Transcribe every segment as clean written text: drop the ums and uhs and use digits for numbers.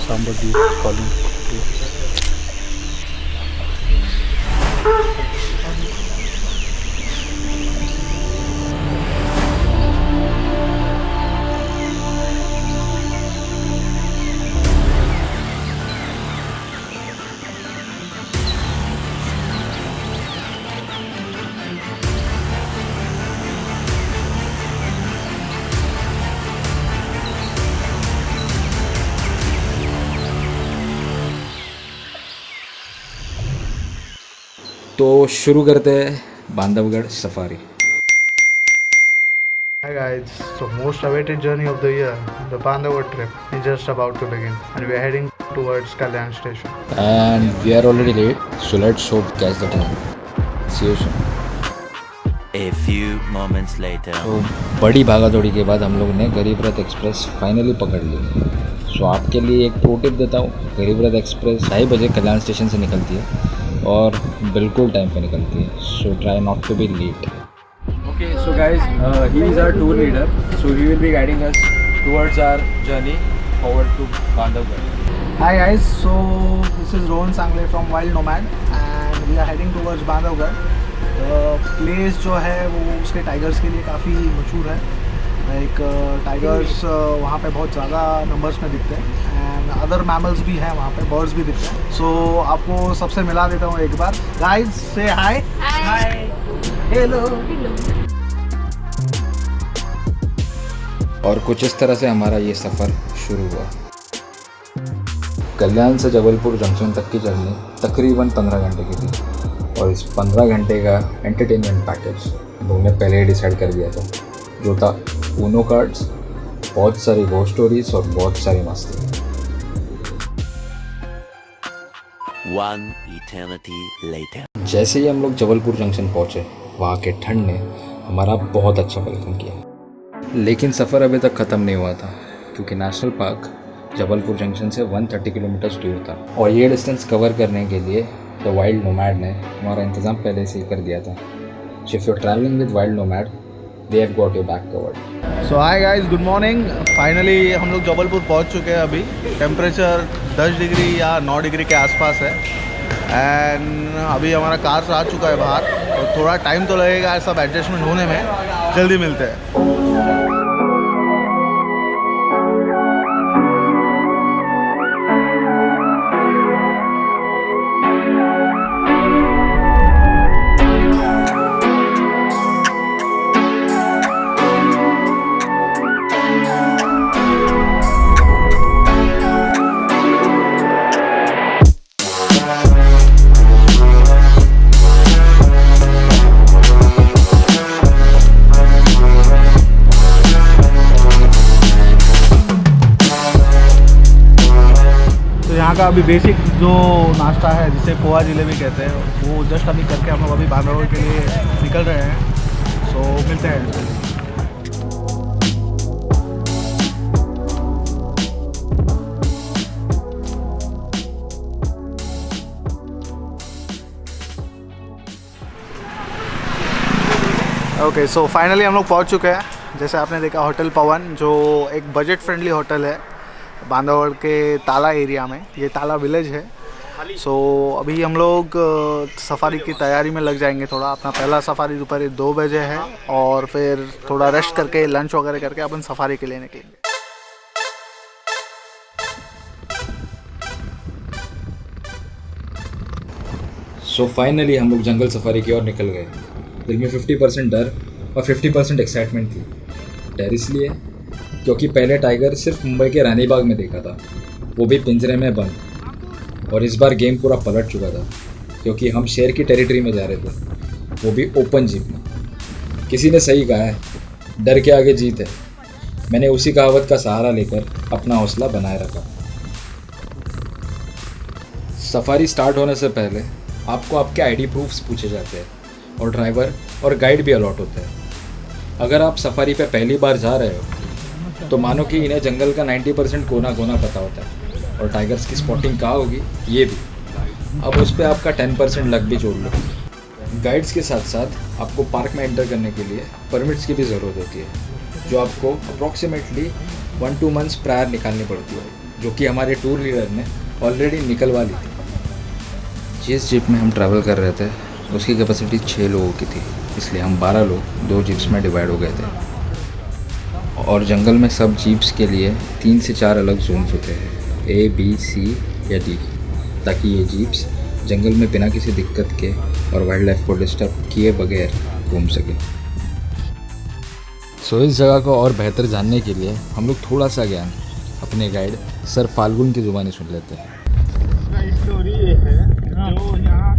somebody calling. तो शुरू करते हैं Bandhavgarh safari. Hi guys, so most awaited journey of the year, the Bandhavgarh trip, is just about to begin and we are heading towards Kalyan station. And we are already late, so let's hope catch the train. See you soon. A few moments later. तो बड़ी भागादौड़ी के बाद हम लोग ने गरीब रथ express finally पकड़ ली। सो आपके लिए एक प्रो टिप देता हूँ, गरीब रथ एक्सप्रेस 2:30 बजे कल्याण स्टेशन से निकलती है और बिल्कुल टाइम पे निकलती है। So try not to be late. Okay, so guys, he is our tour leader, so he will be guiding us towards our journey forward to Bandhavgarh. Hi guys, so this is Rohan Sangle from Wild Nomad and we are heading towards Bandhavgarh. Place जो है वो उसके tigers के लिए काफ़ी मशहूर है। Like tigers वहाँ पे बहुत ज़्यादा नंबर्स में दिखते हैं एंड अदर मैमल्स भी हैं वहाँ पे, बर्ड्स भी दिखते हैं। सो आपको सबसे मिला देता हूँ एक बार। गाइस से हाय। हाय, हेलो। और कुछ इस तरह से हमारा ये सफ़र शुरू हुआ। कल्याण से जबलपुर जंक्शन तक की जर्नी तकरीबन 15 घंटे की थी और इस 15 घंटे का एंटरटेनमेंट पैकेज हम लोगों ने पहले ही डिसाइड कर दिया था, जो था ऊनो कार्ड्स, बहुत सारी घोस्ट स्टोरीज और बहुत सारी मस्ती। One eternity later. जैसे ही हम लोग जबलपुर जंक्शन पहुँचे, वहाँ के ठंड ने हमारा बहुत अच्छा वेलकम किया। लेकिन सफ़र अभी तक ख़त्म नहीं हुआ था क्योंकि नेशनल पार्क जबलपुर जंक्शन से 130 किलोमीटर दूर था और ये डिस्टेंस कवर करने के लिए द वाइल्ड नोमैड ने हमारा इंतज़ाम पहले से ही कर दिया था। So if you are travelling with Wild Nomad, they have got your back covered. So hi guys, good morning. Finally हम लोग जबलपुर पहुंच चुके हैं। अभी टेम्परेचर 10 डिग्री या 9 डिग्री के आसपास है एंड अभी हमारा कार आ चुका है बाहर और थोड़ा टाइम तो लगेगा सब एडजस्टमेंट होने में। जल्दी मिलते हैं। यहाँ का अभी बेसिक जो नाश्ता है जिसे पोहा जलेबी कहते हैं, वो जस्ट अभी करके हम लोग अभी बांधवगढ़ के लिए निकल रहे हैं। सो मिलते हैं। ओके, सो फाइनली हम लोग पहुँच चुके हैं। जैसे आपने देखा, होटल पवन, जो एक बजट फ्रेंडली होटल है बांधवगढ़ के ताला एरिया में। ये ताला विलेज है। सो अभी हम लोग सफारी की तैयारी में लग जाएंगे थोड़ा। अपना पहला सफारी दोपहर 2 बजे है और फिर थोड़ा रेस्ट करके लंच वगैरह करके अपन सफारी के लिए निकलेंगे। सो फाइनली हम लोग जंगल सफारी की ओर निकल गए। दिल में 50% डर और 50% एक्साइटमेंट थी। डर इसलिए क्योंकि पहले टाइगर सिर्फ मुंबई के रानी बाग में देखा था, वो भी पिंजरे में बंद। और इस बार गेम पूरा पलट चुका था क्योंकि हम शेर की टेरिटरी में जा रहे थे, वो भी ओपन जीप में। किसी ने सही कहा है, डर के आगे जीत है। मैंने उसी कहावत का सहारा लेकर अपना हौसला बनाए रखा। सफारी स्टार्ट होने से पहले आपको आपके आईडी प्रूफ्स पूछे जाते हैं और ड्राइवर और गाइड भी अलॉट होते हैं। अगर आप सफारी पे पहली बार जा रहे हो तो मानो कि इन्हें जंगल का 90% कोना कोना पता होता है और टाइगर्स की स्पॉटिंग कहाँ होगी ये भी। अब उस पर आपका 10% लक भी जोड़ लो। गाइड्स के साथ साथ आपको पार्क में एंटर करने के लिए परमिट्स की भी ज़रूरत होती है, जो आपको अप्रॉक्सीमेटली 1-2 मंथ्स प्रायर निकालनी पड़ती है। जो कि हमारे टूर लीडर ने ऑलरेडी निकलवा ली थी। जिस जीप में हम ट्रैवल कर रहे थे उसकी कैपेसिटी 6 लोगों की थी, इसलिए हम 12 लोग 2 जीप्स में डिवाइड हो गए थे। और जंगल में सब जीप्स के लिए 3 से 4 अलग जोन्स होते हैं, A, B, C या D, ताकि ये जीप्स जंगल में बिना किसी दिक्कत के और वाइल्ड लाइफ को डिस्टर्ब किए बगैर घूम सके। सो इस जगह को और बेहतर जानने के लिए हम लोग थोड़ा सा ज्ञान अपने गाइड सर फाल्गुन की ज़ुबानी सुन लेते हैं। इसका स्टोरी ये है, जो यहाँ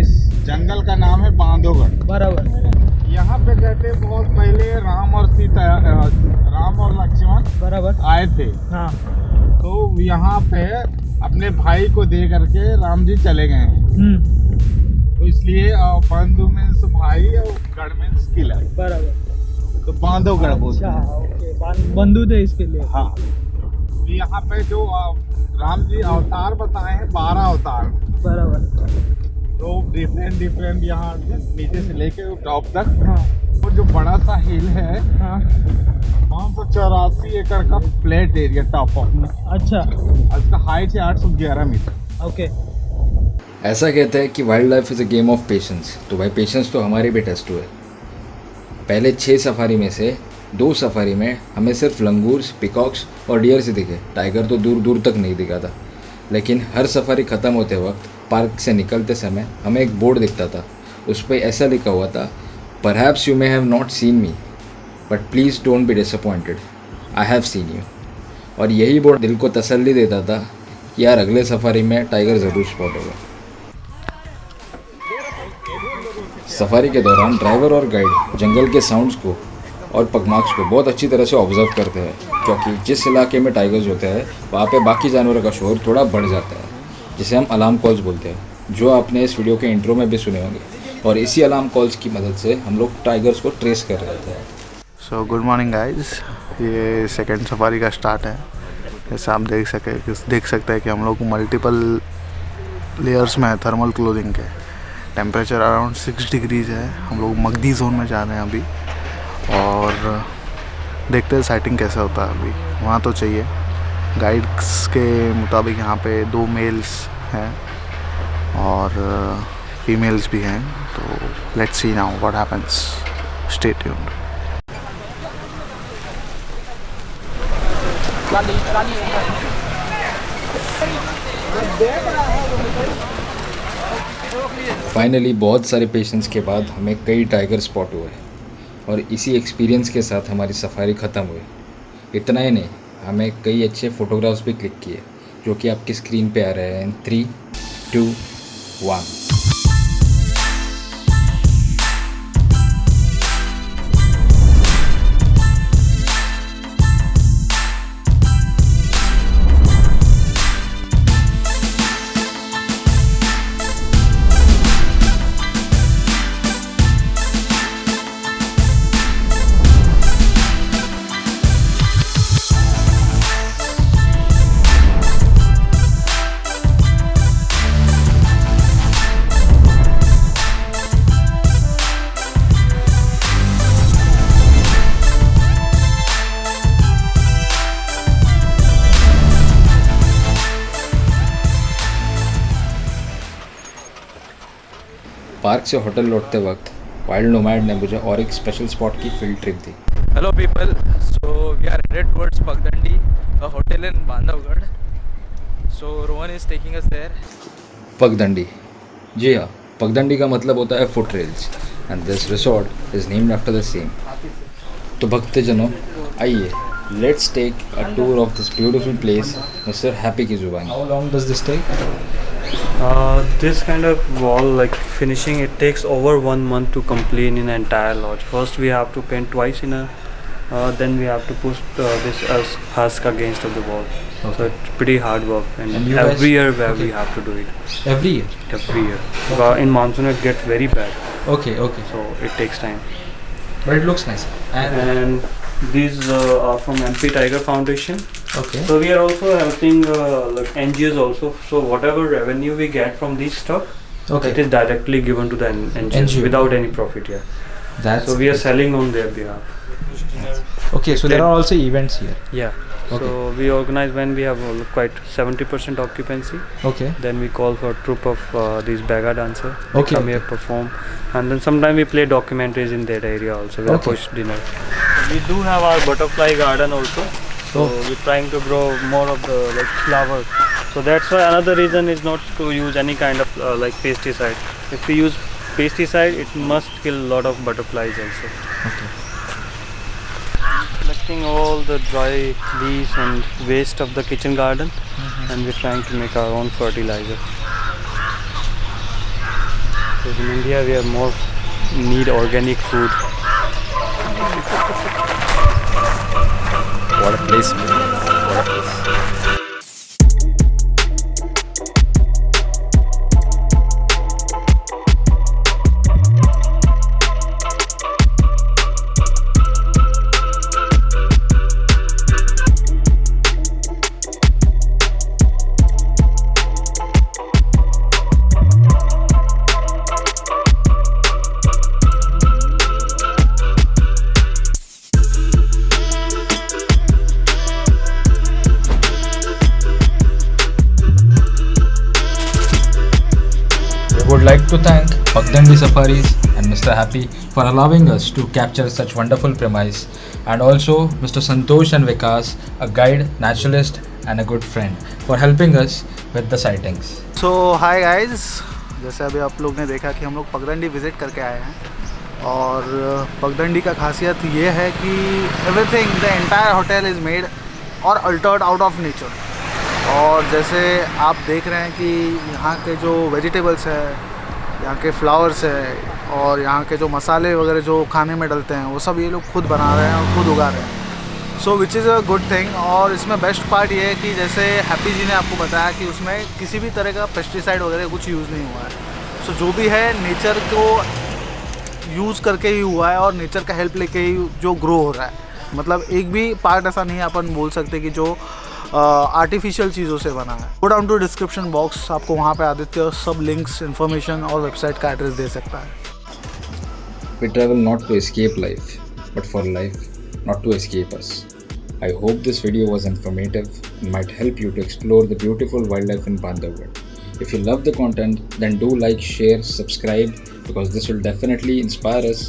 इस जंगल का नाम है बांधवगढ़। बराबर। यहाँ पे कहते बहुत पहले राम और लक्ष्मण बराबर आए थे। हाँ। तो यहाँ पे अपने भाई को दे करके राम जी चले गए हैं। तो इसलिए बंधु मीन्स भाई और गढ़ मीन्स किला। बराबर। तो बांधवगढ़ बोलते हैं। ओके, बंधु थे इसके लिए। हाँ, तो यहाँ पे जो राम जी अवतार बताए हैं 12 अवतार। बराबर। तो डिफरेंट यहाँ नीचे से लेके टॉप तक। हाँ। वो जो बड़ा सा हिल है, हाँ। 584 एकड़ का फ्लैट एरिया टॉप ऑफ में। अच्छा। इसका हाइट है 811 मीटर। ओके। ऐसा कहते हैं कि wild life is a game of patience. तो भाई पेशेंस तो हमारी भी टेस्ट हुए। पहले 6 सफारी में से 2 सफारी में हमें सिर्फ लंगूर्स, पिकॉक्स और डियर्स ही दिखे। टाइगर तो दूर दूर तक नहीं दिखा था। लेकिन हर सफारी ख़त्म होते वक्त पार्क से निकलते समय हमें एक बोर्ड दिखता था। उस पर ऐसा लिखा हुआ था, perhaps you may have not seen me but please don't be disappointed, I have seen you. और यही बोर्ड दिल को तसल्ली देता था कि यार अगले सफारी में टाइगर ज़रूर स्पॉट होगा। सफारी के दौरान ड्राइवर और गाइड जंगल के साउंड्स को और पगमार्क्स को बहुत अच्छी तरह से ऑब्जर्व करते हैं, क्योंकि जिस इलाके में टाइगर्स होते हैं वहाँ पे बाकी जानवरों का शोर थोड़ा बढ़ जाता है, जिसे हम अलार्म कॉल्स बोलते हैं, जो आपने इस वीडियो के इंट्रो में भी सुने होंगे। और इसी अलार्म कॉल्स की मदद से हम लोग टाइगर्स को ट्रेस कर रहे थे। सो गुड मॉर्निंग गाइज, ये सेकेंड सफारी का स्टार्ट है। जैसे आप देख सकते हैं कि हम लोग मल्टीपल लेयर्स में है थर्मल क्लोथिंग के। टेम्परेचर अराउंड 6 डिग्रीज है। हम लोग मगदी जोन में जा रहे हैं अभी, और देखते हैं साइटिंग कैसा होता है। अभी वहाँ तो चाहिए, गाइड्स के मुताबिक यहाँ पे 2 मेल्स हैं और फीमेल्स भी हैं। तो let's see now what happens, stay tuned. Finally बहुत सारे पेशेंस के बाद हमें कई टाइगर स्पॉट हुए और इसी एक्सपीरियंस के साथ हमारी सफारी ख़त्म हुई। इतना ही नहीं, हमें कई अच्छे फ़ोटोग्राफ्स भी क्लिक किए, जो कि आपकी स्क्रीन पे आ रहे हैं। 3, 2, 1। पार्क से होटल लौटते वक्त वाइल्ड नोमैड ने मुझे और एक स्पेशल स्पॉट की field trip the. Hello people, so we are headed towards Pagdandi, a hotel in Bandhavgarh. So Rohan is taking us there. Pagdandi, जी हाँ, पगदंडी का मतलब होता है foot rails and this resort is named after the same. तो भक्तजनों, आइए let's take a tour of this beautiful place mister Happy की जुबानी। How long does this take? This kind of wall, like finishing, it takes over 1 month to complete in the entire lodge. First we have to paint twice in a, then we have to push this husk against of the wall. Okay. So it's pretty hard work, and you every guys- year where okay. we have to do it. Every year? Every year. In monsoon it gets very bad, Okay, okay. so it takes time. But it looks nice. And these are from MP Tiger Foundation. Okay. So we are also helping like NGOs also. So whatever revenue we get from this stuff, Okay. it is directly given to the NGOs NGO. without any profit. Yeah. That's So we are selling on their behalf. okay. So there are also events here. Yeah. So we organize when we have quite 70% occupancy. Okay. Then we call for a troupe of these Baga dancer. They Okay, come here, perform, and then sometimes we play documentaries in that area also with a Okay. push dinner. We do have our butterfly garden also. So we're trying to grow more of the flowers. So that's why another reason is not to use any kind of pesticide. If we use pesticide, it must kill a lot of butterflies also. Okay. Collecting all the dry leaves and waste of the kitchen garden, and we're trying to make our own fertilizer. Because in India we are more need organic food. What a place, man. What a place. Would like to thank Pagdandi Safaris and Mr. Happy for allowing us to capture such wonderful premise, and also Mr. Santosh and Vikas, a guide, naturalist and a good friend, for helping us with the sightings. So hi guys, जैसे अभी आप लोग ने देखा कि हम लोग पगडंडी विज़िट करके आए हैं और पगडंडी का खासियत ये है कि everything the entire hotel is made और अल्टर्ड आउट ऑफ नेचर। और जैसे आप देख रहे हैं कि यहाँ के जो वेजिटेबल्स है, यहाँ के फ्लावर्स है और यहाँ के जो मसाले वगैरह जो खाने में डलते हैं वो सब ये लोग खुद बना रहे हैं और खुद उगा रहे हैं। So which is a good thing. और इसमें बेस्ट पार्ट ये है कि जैसे हैप्पी जी ने आपको बताया कि उसमें किसी भी तरह का पेस्टिसाइड वगैरह कुछ यूज़ नहीं हुआ है। सो जो भी है नेचर को यूज़ करके ही हुआ है और नेचर का हेल्प लेके ही जो ग्रो हो रहा है। मतलब एक भी पार्ट ऐसा नहीं है अपन बोल सकते कि जो आर्टिफिशियल चीज़ों से बना है। Go down to description box, आपको वहाँ पे आदित्य सब लिंक्स, इन्फॉर्मेशन और वेबसाइट का एड्रेस दे सकता है। We travel not to escape life, but for life, not to escape us. I hope this video was informative and might help you to explore the beautiful wildlife in Bandhavgarh. If you love the content, then do like, share, subscribe, because this will definitely inspire us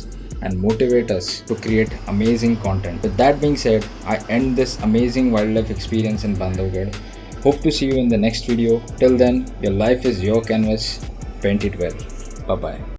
and motivate us to create amazing content. With that being said, I end this amazing wildlife experience in Bandhavgarh. Hope to see you in the next video. Till then, your life is your canvas. Paint it well. Bye bye.